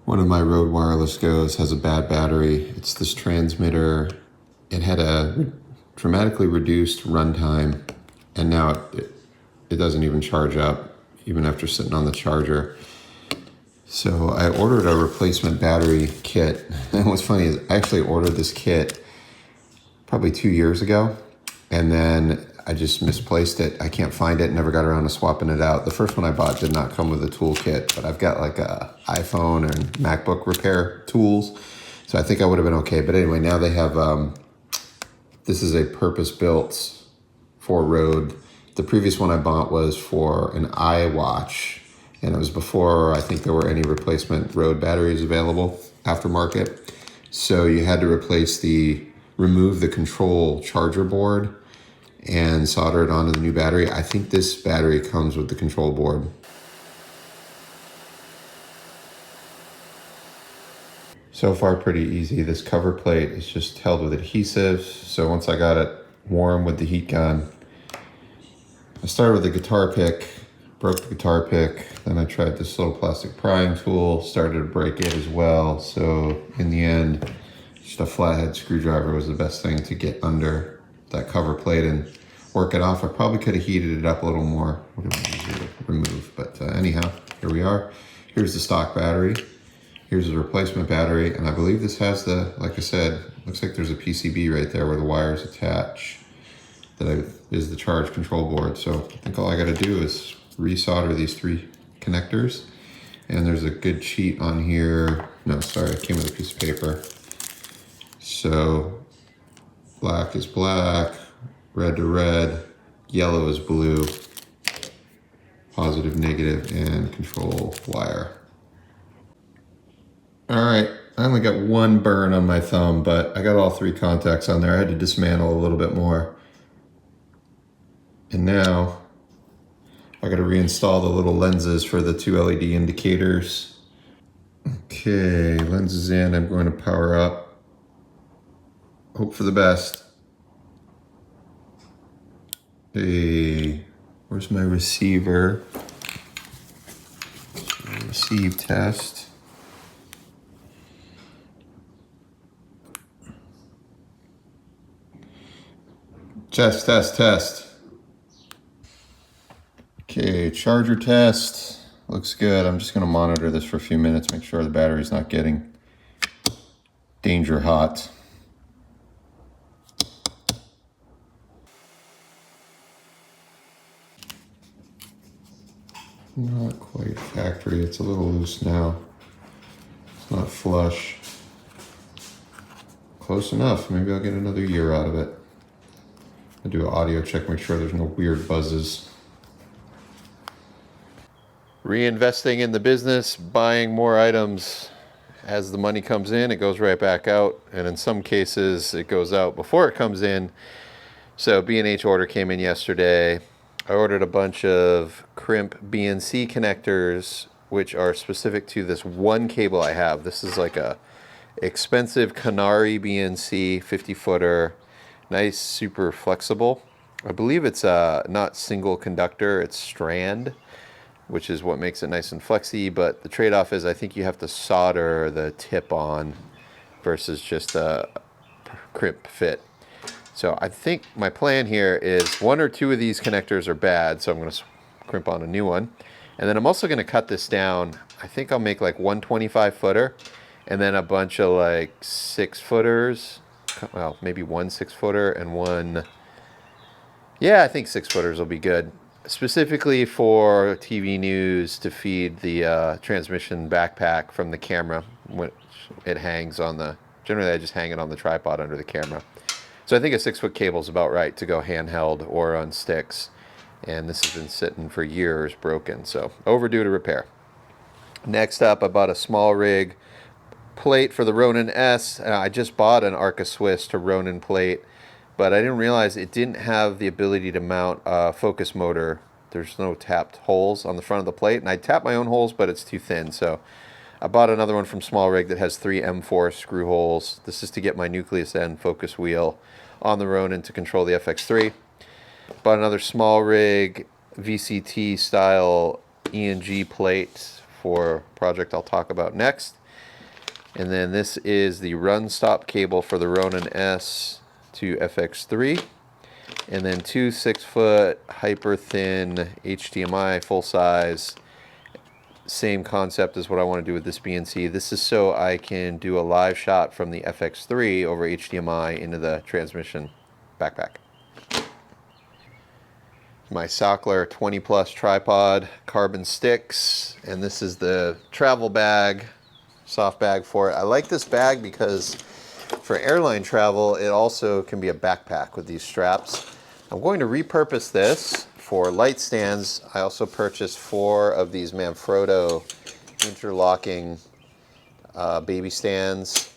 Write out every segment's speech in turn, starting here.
One of my Rode Wireless Go's has a bad battery. It's this transmitter. It had a dramatically reduced runtime, and now it doesn't even charge up, even after sitting on the charger. So I ordered a replacement battery kit. And what's funny is I actually ordered this kit probably 2 years ago, and then I just misplaced it. I can't find it, never got around to swapping it out. The first one I bought did not come with a toolkit, but I've got like a iPhone and MacBook repair tools, so I think I would have been okay. But anyway, now they have, this is a purpose-built for Rode. The previous one I bought was for an iWatch, and it was before I think there were any replacement Rode batteries available aftermarket. So you had to remove the control charger board and solder it onto the new battery. I think this battery comes with the control board. So far pretty easy. This cover plate is just held with adhesive. So once I got it warm with the heat gun, I started with the guitar pick, broke the guitar pick. Then I tried this little plastic prying tool, started to break it as well. So in the end, just a flathead screwdriver was the best thing to get under that cover plate and work it off. I probably could have heated it up a little more. Would have been easier to remove, but anyhow, here we are. Here's the stock battery. Here's the replacement battery, and I believe this has the, like I said, looks like there's a PCB right there where the wires attach. That is the charge control board. So I think all I got to do is resolder these 3 connectors, and there's a good sheet on here. No, sorry, it came with a piece of paper. So black is black, red to red, yellow is blue, positive, negative, and control wire. All right, I only got one burn on my thumb, but I got all 3 contacts on there. I had to dismantle a little bit more. And now I got to reinstall the little lenses for the 2 LED indicators. Okay, lenses in, I'm going to power up. Hope for the best. Hey, where's my receiver? Receive test. Test, test, test. Okay, charger test. Looks good. I'm just going to monitor this for a few minutes, make sure the battery's not getting danger hot. Not quite factory. It's a little loose now. It's not flush. Close enough. Maybe I'll get another year out of it. I'll do an audio check, make sure there's no weird buzzes. Reinvesting in the business, buying more items. As the money comes in, it goes right back out. And in some cases, it goes out before it comes in. So B&H order came in yesterday. I ordered a bunch of crimp BNC connectors, which are specific to this one cable I have. This is like a expensive Canary BNC 50-footer. Nice, super flexible. I believe it's not single conductor, it's strand, which is what makes it nice and flexy, but the trade-off is I think you have to solder the tip on versus just a crimp fit. So I think my plan here is 1 or 2 of these connectors are bad, so I'm going to crimp on a new one. And then I'm also going to cut this down. I think I'll make like 125-footer and then a bunch of like 6-footers. Well, maybe 1 6-footer and 1... Yeah, I think 6-footers will be good. Specifically for TV news to feed the transmission backpack from the camera, which it hangs on the... Generally, I just hang it on the tripod under the camera. So I think a 6-foot cable is about right to go handheld or on sticks. And this has been sitting for years broken, so overdue to repair. Next up, I bought a small rig plate for the Ronin S. I just bought an Arca Swiss to Ronin plate, but I didn't realize it didn't have the ability to mount a focus motor. There's no tapped holes on the front of the plate, and I tapped my own holes, but it's too thin, so I bought another one from Small Rig that has 3 M4 screw holes. This is to get my Nucleus N focus wheel on the Ronin to control the FX3. Bought another Small Rig VCT style ENG plate for a project I'll talk about next. And then this is the run stop cable for the Ronin S to FX3. And then two 6-foot hyper thin HDMI full size. Same concept as what I want to do with this BNC. This is so I can do a live shot from the FX3 over HDMI into the transmission backpack. My Sockler 20 plus tripod carbon sticks, and this is the travel bag, soft bag for it. I like this bag because for airline travel it also can be a backpack with these straps. I'm going to repurpose this for light stands. I also purchased 4 of these Manfrotto interlocking baby stands,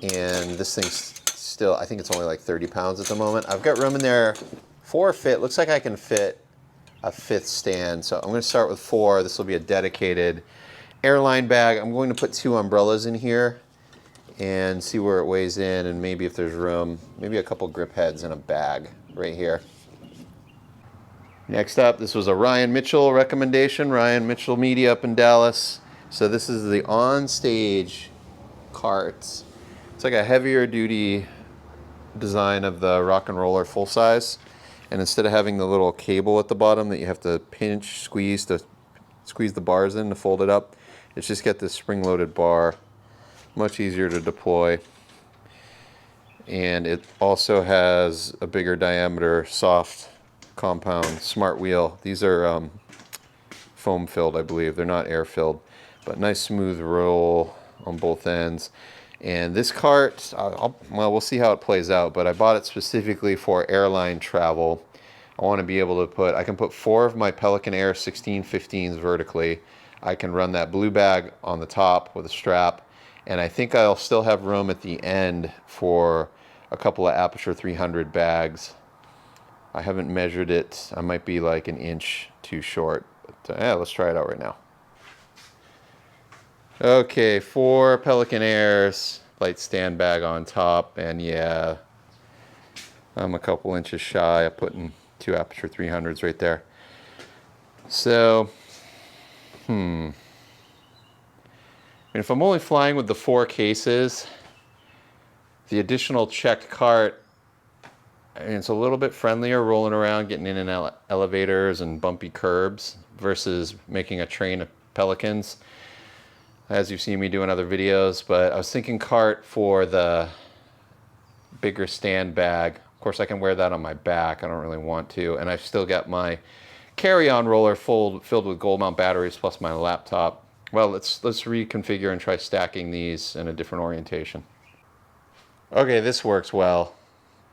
and this thing's still, I think it's only like 30 pounds at the moment. I've got room in there for a fit. Looks like I can fit a 5th stand, so I'm going to start with 4. This will be a dedicated airline bag. I'm going to put 2 umbrellas in here and see where it weighs in, and maybe if there's room, maybe a couple grip heads in a bag right here. Next up, this was a Ryan Mitchell recommendation, Ryan Mitchell Media up in Dallas. So this is the on-stage carts. It's like a heavier duty design of the rock and roller full size. And instead of having the little cable at the bottom that you have to pinch, squeeze to squeeze the bars in to fold it up, it's just got this spring-loaded bar. Much easier to deploy. And it also has a bigger diameter, soft, compound smart wheel. These are foam filled, I believe. They're not air filled, but nice smooth roll on both ends. And this cart, well, we'll see how it plays out, but I bought it specifically for airline travel. I want to be able to I can put 4 of my Pelican Air 1615s vertically. I can run that blue bag on the top with a strap, and I think I'll still have room at the end for a couple of Aperture 300 bags. I haven't measured it. I might be like an inch too short, but yeah, let's try it out right now. Okay, 4 Pelican Airs, light stand bag on top, and yeah, I'm a couple inches shy of putting 2 Aperture 300s right there. So, and if I'm only flying with the 4 cases, the additional checked cart, and it's a little bit friendlier rolling around, getting in and out elevators and bumpy curbs versus making a train of Pelicans, as you've seen me do in other videos. But I was thinking cart for the bigger stand bag. Of course, I can wear that on my back. I don't really want to. And I've still got my carry-on roller filled with gold mount batteries plus my laptop. Well, let's reconfigure and try stacking these in a different orientation. Okay, this works well.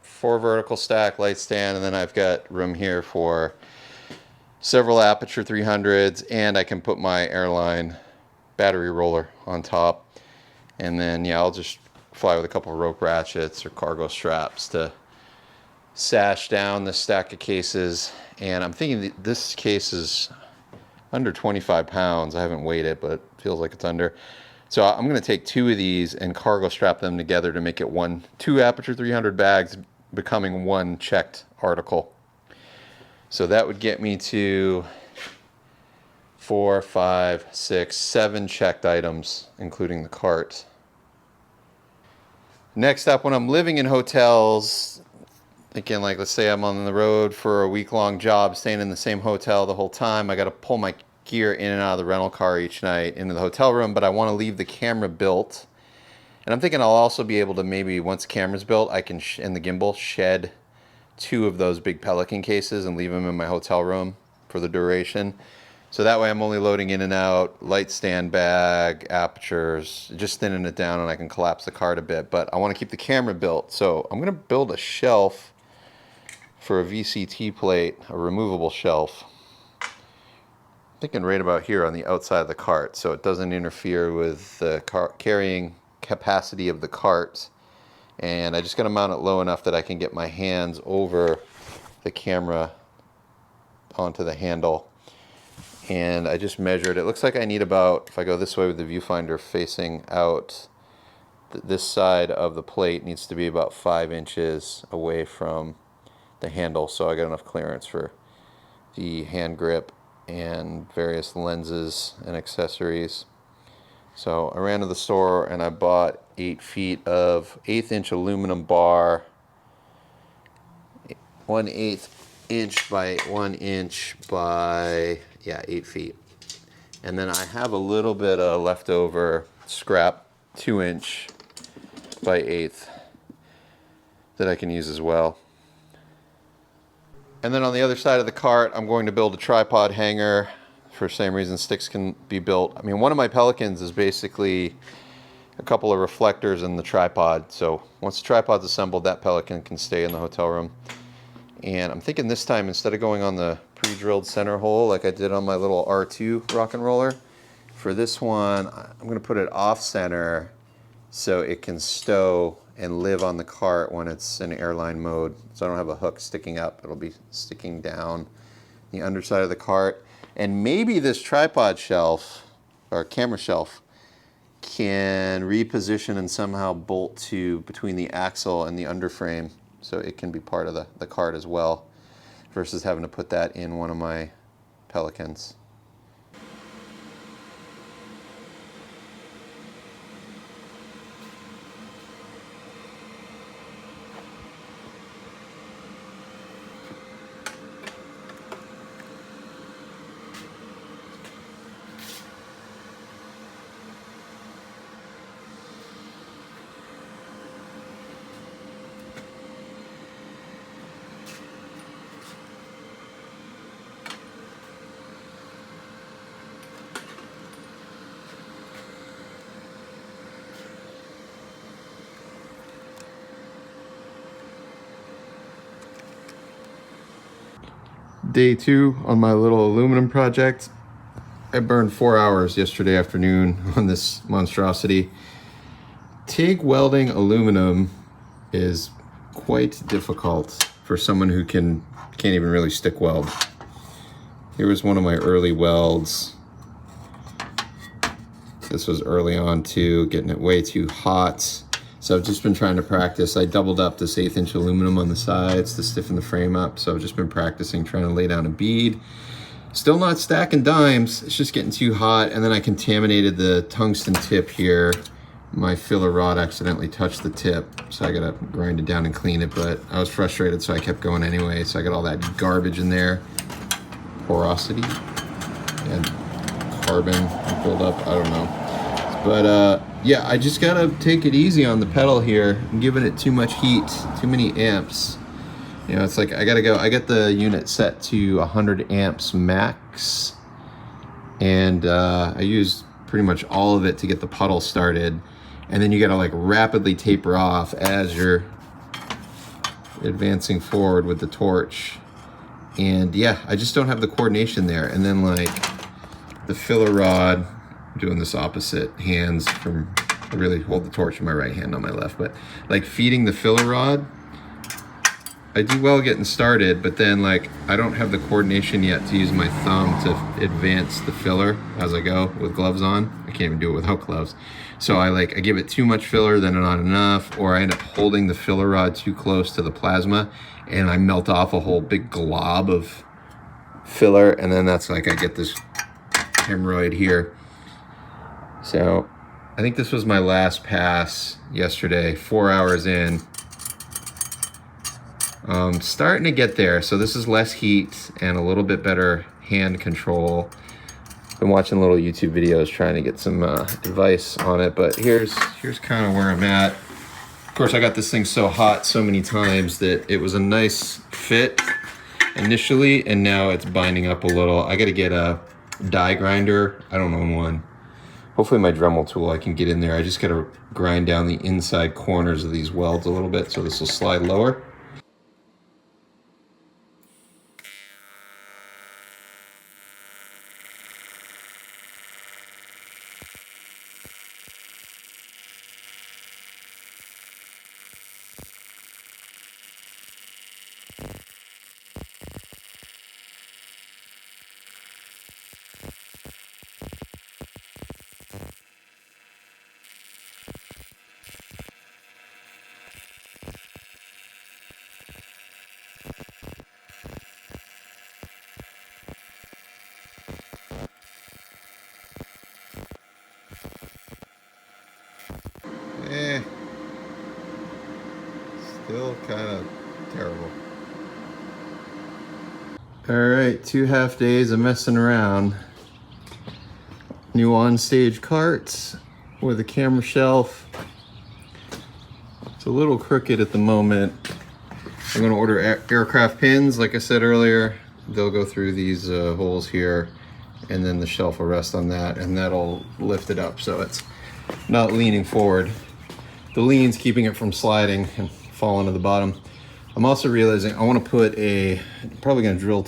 4 vertical stack, light stand, and then I've got room here for several Aperture 300s, and I can put my Airline battery roller on top. And then, yeah, I'll just fly with a couple of rope ratchets or cargo straps to sash down the stack of cases. And I'm thinking this case is under 25 pounds. I haven't weighed it, but it feels like it's under. So I'm going to take 2 of these and cargo strap them together to make it 2 Aperture 300 bags becoming 1 checked article. So that would get me to 4, 5, 6, 7 checked items, including the cart. Next up, when I'm living in hotels, thinking like, let's say I'm on the road for a week-long job, staying in the same hotel the whole time, I got to pull my gear in and out of the rental car each night into the hotel room, but I want to leave the camera built. And I'm thinking I'll also be able to, maybe once the camera's built, I can, and the gimbal, shed 2 of those big Pelican cases and leave them in my hotel room for the duration. So that way I'm only loading in and out, light stand bag, apertures, just thinning it down, and I can collapse the cart a bit. But I want to keep the camera built, so I'm going to build a shelf for a VCT plate, a removable shelf. I'm thinking right about here on the outside of the cart, so it doesn't interfere with the carrying capacity of the cart. And I just got to mount it low enough that I can get my hands over the camera onto the handle. And I just measured. It looks like I need about, if I go this way with the viewfinder facing out, this side of the plate needs to be about 5 inches away from the handle, so I got enough clearance for the hand grip and various lenses and accessories. So I ran to the store and I bought 8 feet of 1/8 inch aluminum bar, 1/8 inch by 1 inch by, yeah, 8 feet. And then I have a little bit of leftover scrap 2 inch by 1/8 that I can use as well. And then on the other side of the cart, I'm going to build a tripod hanger. For the same reason sticks can be built. I mean, one of my Pelicans is basically a couple of reflectors in the tripod. So once the tripod's assembled, that Pelican can stay in the hotel room. And I'm thinking this time, instead of going on the pre-drilled center hole like I did on my little R2 rock and roller, for this one, I'm going to put it off center so it can stow and live on the cart when it's in airline mode. So I don't have a hook sticking up. It'll be sticking down the underside of the cart. And maybe this tripod shelf or camera shelf can reposition and somehow bolt to between the axle and the underframe so it can be part of the cart as well, versus having to put that in one of my Pelicans. Day 2 on my little aluminum project. I burned 4 hours yesterday afternoon on this monstrosity. TIG welding aluminum is quite difficult for someone who can't even really stick weld. Here was one of my early welds. This was early on too, getting it way too hot. So I've just been trying to practice. I doubled up this 1/8 inch aluminum on the sides to stiffen the frame up. So I've just been practicing trying to lay down a bead. Still not stacking dimes, it's just getting too hot. And then I contaminated the tungsten tip here. My filler rod accidentally touched the tip, so I gotta grind it down and clean it, but I was frustrated, so I kept going anyway. So I got all that garbage in there. Porosity and carbon pulled up, I don't know. But yeah, I just gotta take it easy on the pedal here. I'm giving it too much heat, too many amps. You know, it's like I got the unit set to 100 amps max, and I used pretty much all of it to get the puddle started. And then you gotta like rapidly taper off as you're advancing forward with the torch. And yeah, I just don't have the coordination there. And then like the filler rod, I'm doing this opposite hands from, I really hold the torch in my right hand, on my left, but like feeding the filler rod, I do well getting started, but then like I don't have the coordination yet to use my thumb to advance the filler as I go with gloves on. I can't even do it without gloves. So I give it too much filler, then not enough, or I end up holding the filler rod too close to the plasma and I melt off a whole big glob of filler, and then that's like I get this hemorrhoid here. So I think this was my last pass yesterday, 4 hours in. Starting to get there. So this is less heat and a little bit better hand control. Been watching little YouTube videos trying to get some advice on it, but here's kind of where I'm at. Of course, I got this thing so hot so many times that it was a nice fit initially, and now it's binding up a little. I gotta get a die grinder. I don't own one. Hopefully my Dremel tool, I can get in there. I just gotta grind down the inside corners of these welds a little bit so this will slide lower. Still kind of terrible. All right, 2.5 days of messing around. New on-stage carts with a camera shelf. It's a little crooked at the moment. I'm gonna order aircraft pins, like I said earlier. They'll go through these holes here, and then the shelf will rest on that, and that'll lift it up so it's not leaning forward. The lean's keeping it from sliding and falling to the bottom. I'm also realizing I want to put probably going to drill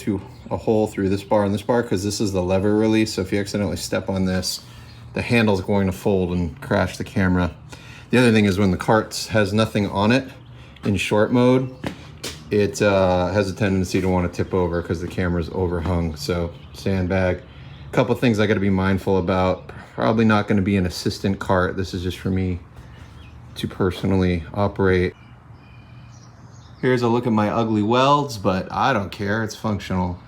a hole through this bar and this bar, because this is the lever release. So if you accidentally step on this, the handle's going to fold and crash the camera. The other thing is when the cart has nothing on it in short mode, it has a tendency to want to tip over because the camera's overhung. So sandbag. A couple things I got to be mindful about. Probably not going to be an assistant cart. This is just for me to personally operate. Here's a look at my ugly welds, but I don't care. It's functional.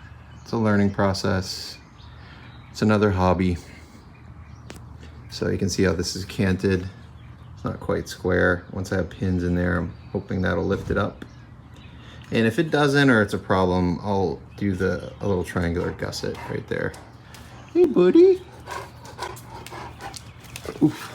It's a learning process. It's another hobby. So you can see how this is canted. It's not quite square. Once I have pins in there, I'm hoping that'll lift it up. And if it doesn't, or it's a problem, I'll do a little triangular gusset right there. Hey, buddy. Oof.